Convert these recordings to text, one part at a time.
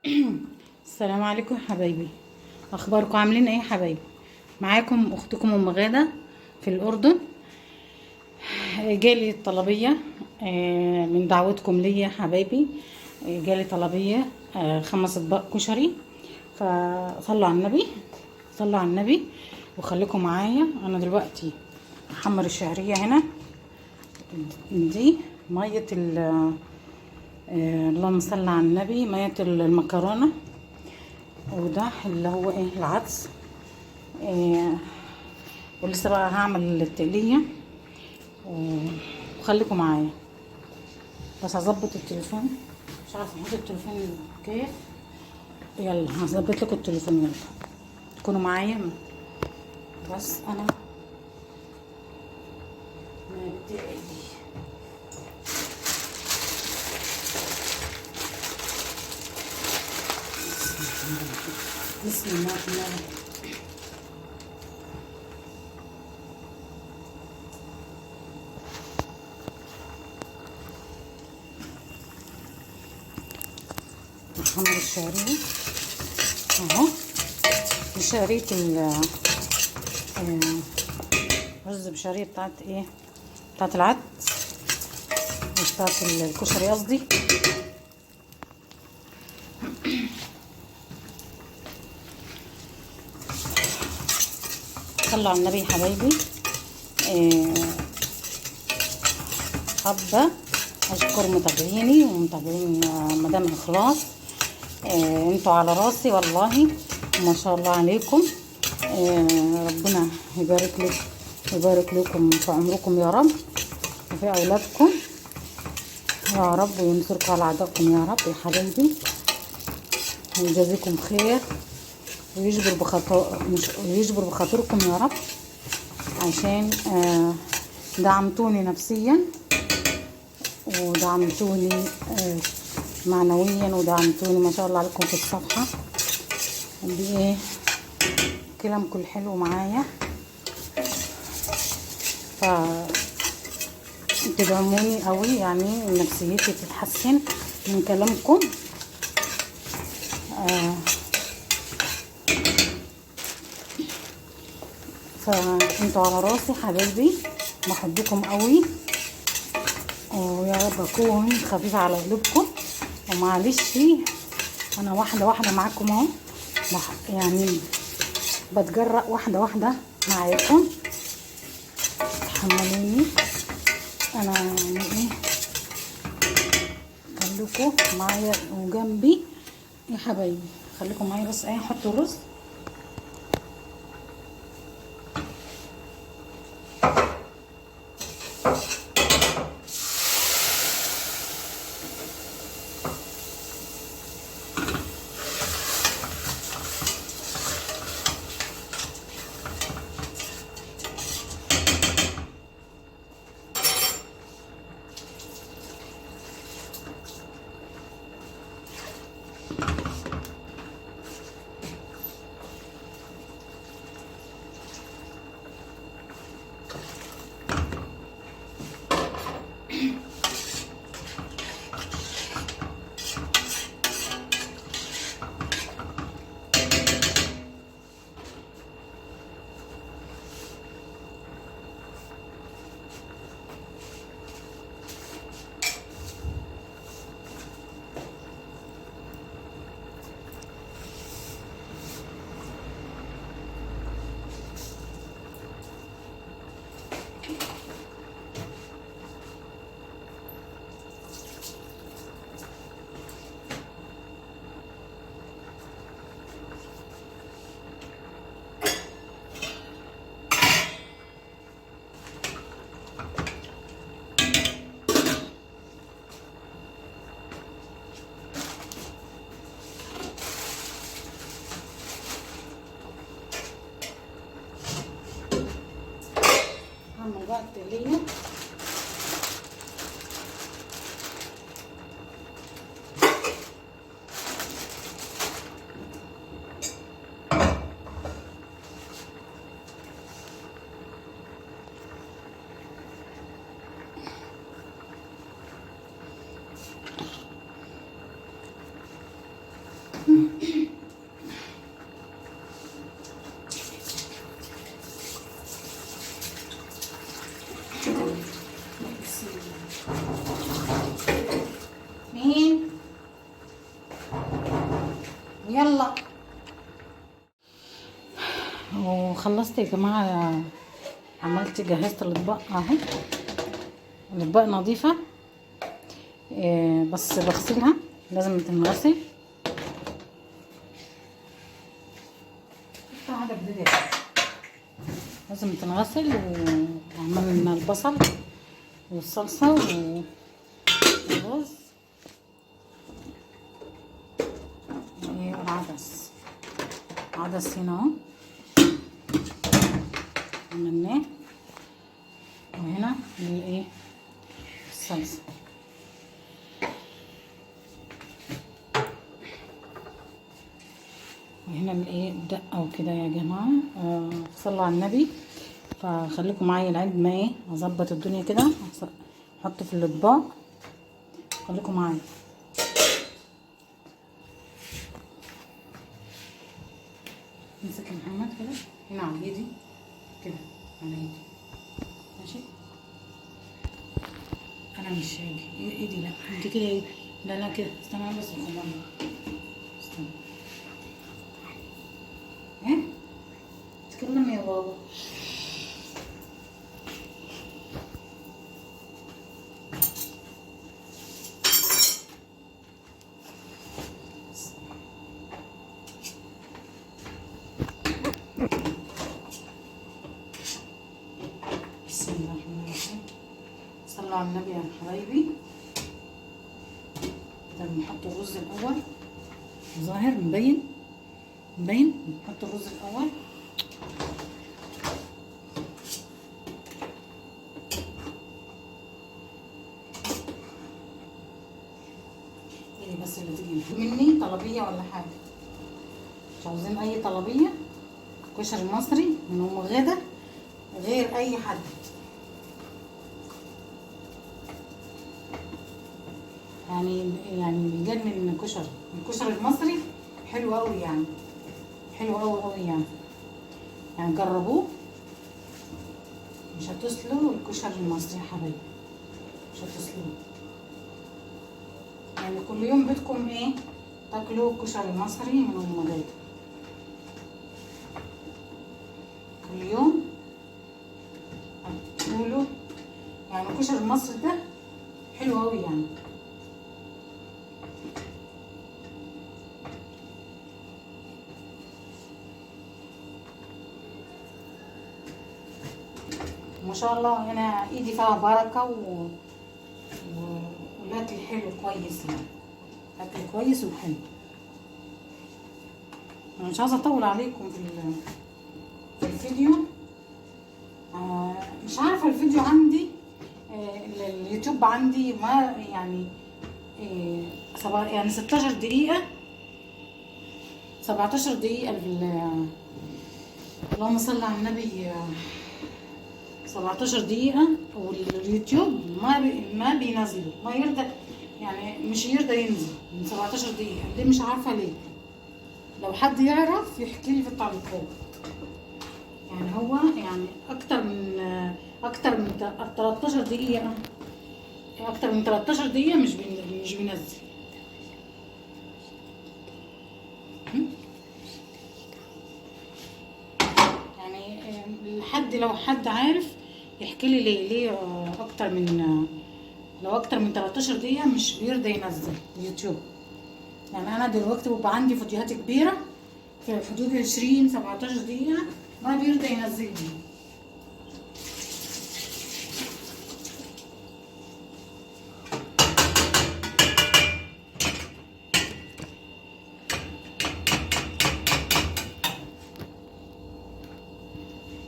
السلام عليكم حبايبي. اخباركم عاملين ايه يا حبايبي؟ معاكم اختكم ام غاده في الاردن. جالي طلبيه من دعوتكم ليا يا حبايبي. جالي طلبيه 5 اطباق كشري. فصلوا على النبي، صلوا على النبي وخليكم معايا. انا دلوقتي احمر الشعريه هنا. دي ميه اللهم صل على النبي، ميه المكرونه. وده اللي هو ايه العدس. إيه، ولسه بقى هعمل التقلية وخليكم معايا. بس هظبط التليفون، مش عارفه احط التليفون كيف. يلا هظبط لكم التليفون، يلا تكونوا معايا. بس انا مبدئي بسم الله الرحمن الرحيم. محمر الشعرية اهو. بشعرية رز بشعرية بتاعت ايه، بتاعت العدس، مش بتاعت الكشري قصدي. صلوا على النبي يا حبايبي. آه، حابة اشكر متابعيني ومتابعين مدام اخلاص. انتوا على راسي والله، ما شاء الله عليكم. ربنا يبارك لك، يبارك لكم في عمركم يا رب وفي اولادكم يا رب، وينصركم على اعدائكم يا رب يا حبايبي، ويجازيكم خير ويجبر بخاطركم يا رب، عشان دعمتوني نفسيا ودعمتوني معنويا، ودعمتوني ما شاء الله عليكم في الصفحة بايه كلامكم الحلو معايا. ف تدعموني قوي، يعني نفسيتي تتحسن من كلامكم. فانتوا على راسي حبايبي، بحبكم قوي، ويا رب اكون خفيفه على قلوبكم. ومعلش انا واحده واحده معاكم اهو، يعني بتجرأ واحده واحده معاكم، تحملوني. انا يعني ايه، خليكم معايا وجنبي يا حبايبي، خليكم معايا. بس ايه، احط الرز. هعمل بقى التقليه. مين؟ يلا. وخلصت يا جماعة، عملت جهزت الاطباق اهي. الاطباق نظيفة، بس بغسلها، لازم تنغسل. لازم تنغسل. وعملنا البصل والصلصة والرز والعدس. عدس هنا اهو عملناه، وهنا الايه الصلصة. وهنا الايه الدقة وكده يا جماعة. صلوا على النبي. فخليكم معايا لعند ما ايه اظبط الدنيا كده، احط في الاطباق. خليكم معايا. امسك يا محمد كده هنا على ايدي كده، على ايدي ماشي. انا مش هاجي ايدي، لا انت كده ايه، لا كده استنى بس الخمام. استنى ايه تكلم يا بابا. بسم الله الرحمن الرحيم. صلوا على النبي يا حبايبي. كده بنحط الرز الاول، ظاهر مبين. نحط الرز الاول. ايه بس اللي تيجي مني طلبيه ولا حاجه؟ مش عاوزين اي طلبيه. كشري مصري من ام غدا غير اي حد. يعني بيجنن الكشري المصري حلو قوي يعني، حلو قوي يعني جربوه. مش هتسلوا الكشري المصري يا حبايبي، مش هتسلوه. يعني كل يوم بدكم ايه تاكلوا الكشري المصري من ام غدا. كل يوم هتقولوا يعني الكشري المصري ده حلو قوي يعني. ما شاء الله انا ايدي فيها بركه والاكل حلو كويس يعني، اكل كويس وحلو. انا مش عايزه اطول عليكم في الفيديو. مش عارفه الفيديو عندي اليوتيوب عندي ما يعني يعني 16 دقيقه 17 دقيقه اللهم صل على النبي. 17 دقيقة، واليوتيوب ما بينزله، ما يرضى يعني، مش يرضى ينزل من 17 دقيقة. دي مش عارفة ليه. لو حد يعرف يحكي لي في التعليقات. يعني هو يعني اكتر من 13 دقيقة، اكتر من 13 دقيقة مش بينزل. يعني لو حد عارف يحكي لي ليه لو اكتر من 13 دقيقة مش بيرضى ينزل اليوتيوب. يعني انا دلوقتي بيبقى عندي فيديوهات كبيرة في حدود 20 17 دقيقة ما بيرضى ينزل لي.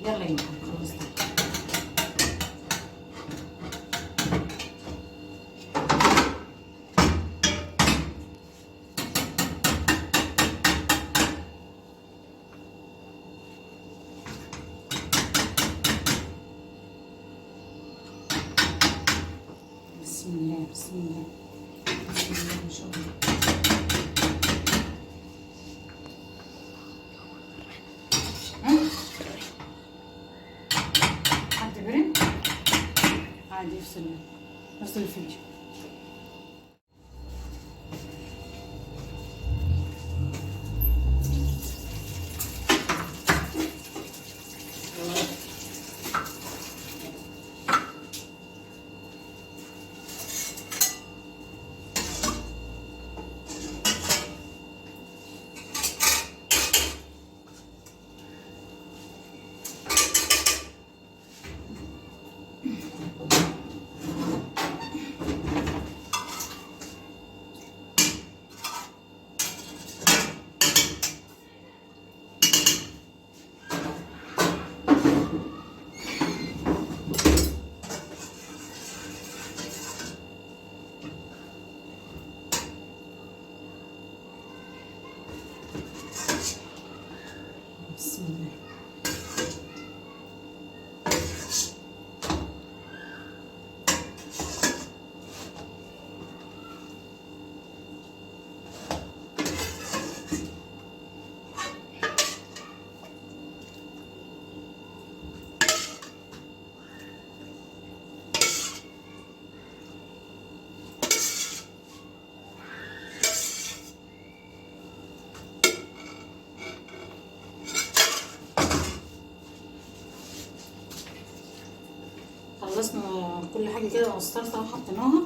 يلا يا محمد خلاص. عادي. افصل الفيديو. بسم الله. خلصنا كل حاجه كده والصلصه وحطيناها.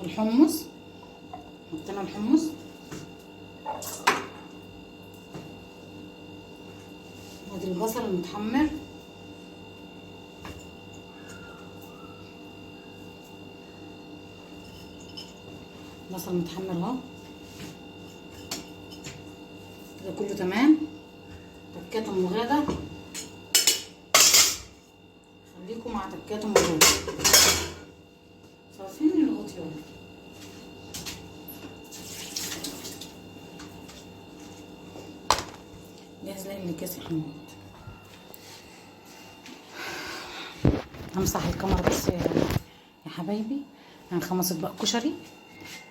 والحمص حطينا الحمص. وادي البصل المتحمر. بصل متحمر اهو كده كله تمام. تكات ام غاده، خليكم مع تكات ام غاده. صافين الغطيان. جاهز لي كاس الحموض. همسح الكاميرا بس يا حبايبي. عن 5 اطباق كشري،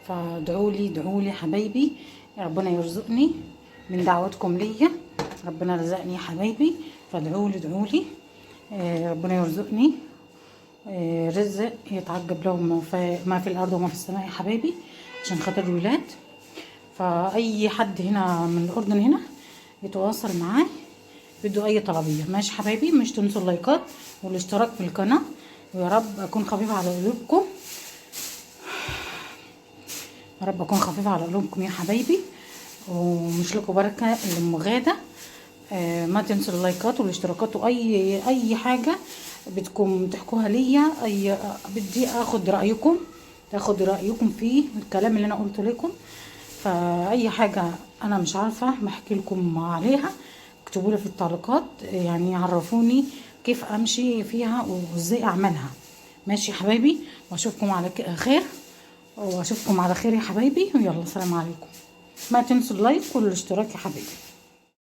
فادعولي حبايبي ربنا يرزقني من دعواتكم ليا. ربنا رزقني يا حبايبي، فادعولي ربنا يرزقني رزق يتعجب له ما في الارض وما في السماء يا حبايبي، عشان خاطر الولاد. فاي حد هنا من الاردن هنا يتواصل معاي بده اي طلبيه ماشي حبايبي. مش تنسوا اللايكات والاشتراك في القناه، ويا رب اكون خفيفه على قلوبكم. يا رب اكون خفيفه على قلوبكم يا حبايبي، ومش لكم بركه لام غاده. ما تنسوا اللايكات والاشتراكات، واي حاجه بدكم تحكوها ليا. بدي اخد رايكم في الكلام اللي انا قلته لكم. فاي حاجه انا مش عارفه بحكي لكم عليها، اكتبوا لي في التعليقات، يعني عرفوني كيف امشي فيها وازاي اعملها ماشي يا حبايبي. واشوفكم على خير، يا حبايبي. ويلا سلام عليكم. ما تنسوا اللايك والاشتراك يا حبايبي.